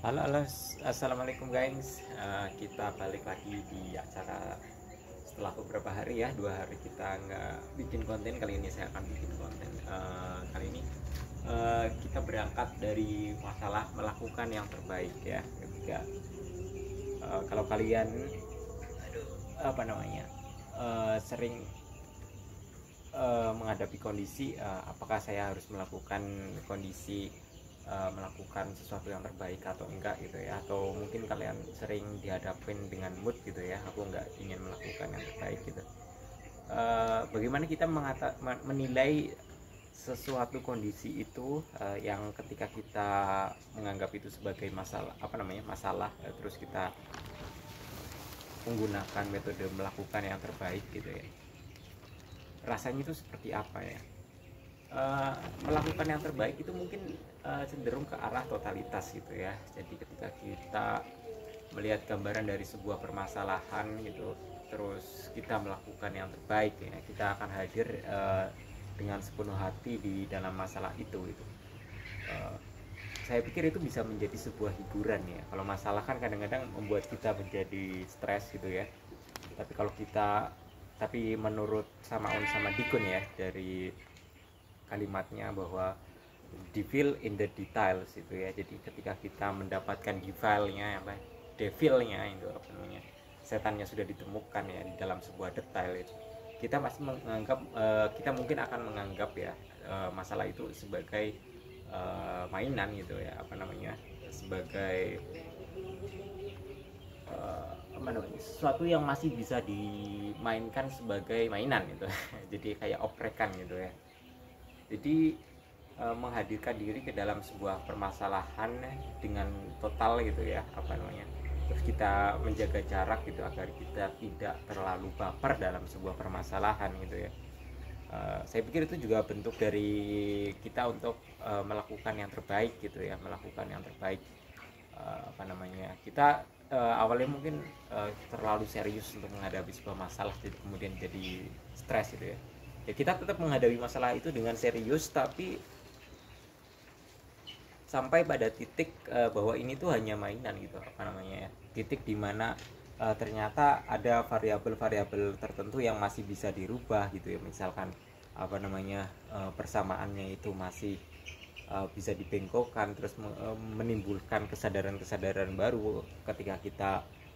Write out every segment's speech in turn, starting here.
Halo, halo, assalamualaikum guys. Kita balik lagi di acara setelah beberapa hari ya, 2 hari kita nggak bikin konten. Kali ini saya akan bikin konten. Kali ini kita berangkat dari masalah melakukan yang terbaik ya. Ketika kalau kalian, apa namanya, sering menghadapi kondisi, apakah saya harus melakukan sesuatu yang terbaik atau enggak gitu ya, atau mungkin kalian sering dihadapin dengan mood gitu ya, aku enggak ingin melakukan yang terbaik gitu. Bagaimana kita menilai sesuatu kondisi itu, yang ketika kita menganggap itu sebagai masalah, terus kita menggunakan metode melakukan yang terbaik gitu ya, rasanya itu seperti apa ya. Melakukan yang terbaik itu mungkin cenderung ke arah totalitas gitu ya. Jadi ketika kita melihat gambaran dari sebuah permasalahan gitu, terus kita melakukan yang terbaik ya, kita akan hadir dengan sepenuh hati di dalam masalah itu gitu. Uh, saya pikir itu bisa menjadi sebuah hiburan ya. Kalau masalah kan kadang-kadang membuat kita menjadi stres gitu ya. Tapi menurut sama On sama Dikun ya, dari kalimatnya bahwa devil in the details itu ya. Jadi ketika kita mendapatkan devilnya itu apa namanya, setannya sudah ditemukan ya di dalam sebuah detail itu, kita masih menganggap, kita mungkin akan menganggap ya, masalah itu sebagai mainan gitu ya, apa namanya, sebagai sesuatu yang masih bisa dimainkan sebagai mainan gitu. Jadi kayak oprekan gitu ya. Jadi menghadirkan diri ke dalam sebuah permasalahan dengan total gitu ya, apa namanya, terus kita menjaga jarak gitu agar kita tidak terlalu baper dalam sebuah permasalahan gitu ya. Saya pikir itu juga bentuk dari kita untuk melakukan yang terbaik gitu ya, melakukan yang terbaik. Apa namanya, kita awalnya mungkin terlalu serius untuk menghadapi sebuah masalah, jadi kemudian jadi stres gitu ya. Ya kita tetap menghadapi masalah itu dengan serius, tapi sampai pada titik bahwa ini tuh hanya mainan gitu, apa namanya ya, titik dimana ternyata ada variabel-variabel tertentu yang masih bisa dirubah gitu ya. Misalkan apa namanya, persamaannya itu masih bisa dibengkokkan, terus menimbulkan kesadaran-kesadaran baru ketika kita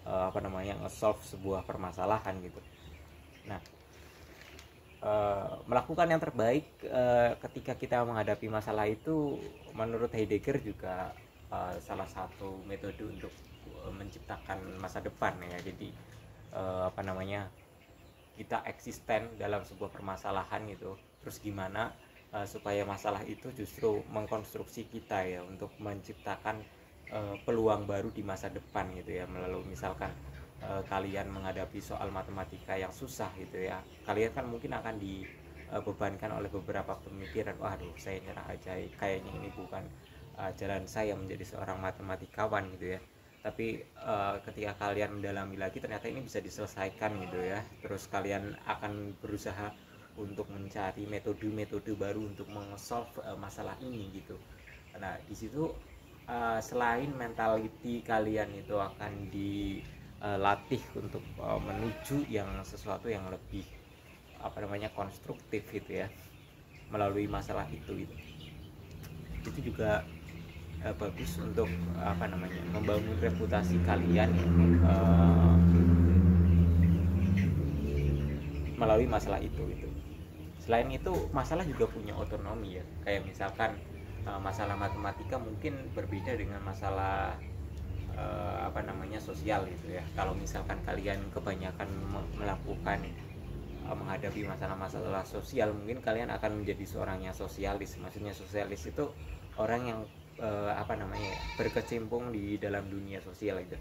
apa namanya, nge-solve sebuah permasalahan gitu. Nah, melakukan yang terbaik ketika kita menghadapi masalah itu menurut Heidegger juga salah satu metode untuk menciptakan masa depan ya. Jadi apa namanya, kita eksisten dalam sebuah permasalahan gitu, terus gimana supaya masalah itu justru mengkonstruksi kita ya, untuk menciptakan peluang baru di masa depan gitu ya, melalui misalkan kalian menghadapi soal matematika yang susah gitu ya, kalian kan mungkin akan dibebankan oleh beberapa pemikiran, waduh saya nyerah aja, kayaknya ini bukan jalan saya menjadi seorang matematikawan gitu ya. Tapi ketika kalian mendalami lagi ternyata ini bisa diselesaikan gitu ya, terus kalian akan berusaha untuk mencari metode-metode baru untuk meng-solve masalah ini gitu. Nah di situ selain mentality kalian itu akan dilatih untuk menuju yang sesuatu yang lebih apa namanya, konstruktif gitu ya, melalui masalah itu gitu. Itu juga bagus untuk apa namanya, membangun reputasi kalian melalui masalah itu gitu. Selain itu masalah juga punya otonomi ya, kayak misalkan masalah matematika mungkin berbeda dengan masalah apa namanya, sosial gitu ya. Kalau misalkan kalian kebanyakan melakukan menghadapi masalah-masalah sosial, mungkin kalian akan menjadi seorang yang sosialis. Maksudnya sosialis itu orang yang apa namanya, berkecimpung di dalam dunia sosial itu.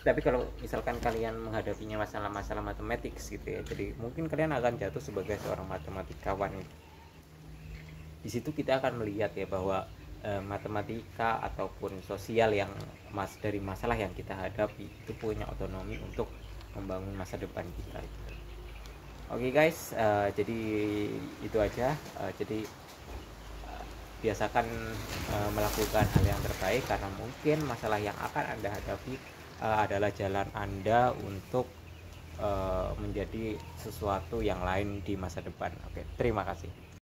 Tapi kalau misalkan kalian menghadapinya masalah-masalah matematik gitu ya, jadi mungkin kalian akan jatuh sebagai seorang matematikawan. Di situ kita akan melihat ya bahwa matematika ataupun sosial yang dari masalah yang kita hadapi itu punya otonomi untuk membangun masa depan kita. Oke guys, jadi itu aja. Jadi biasakan melakukan hal yang terbaik, karena mungkin masalah yang akan Anda hadapi adalah jalan Anda untuk menjadi sesuatu yang lain di masa depan. Oke, terima kasih.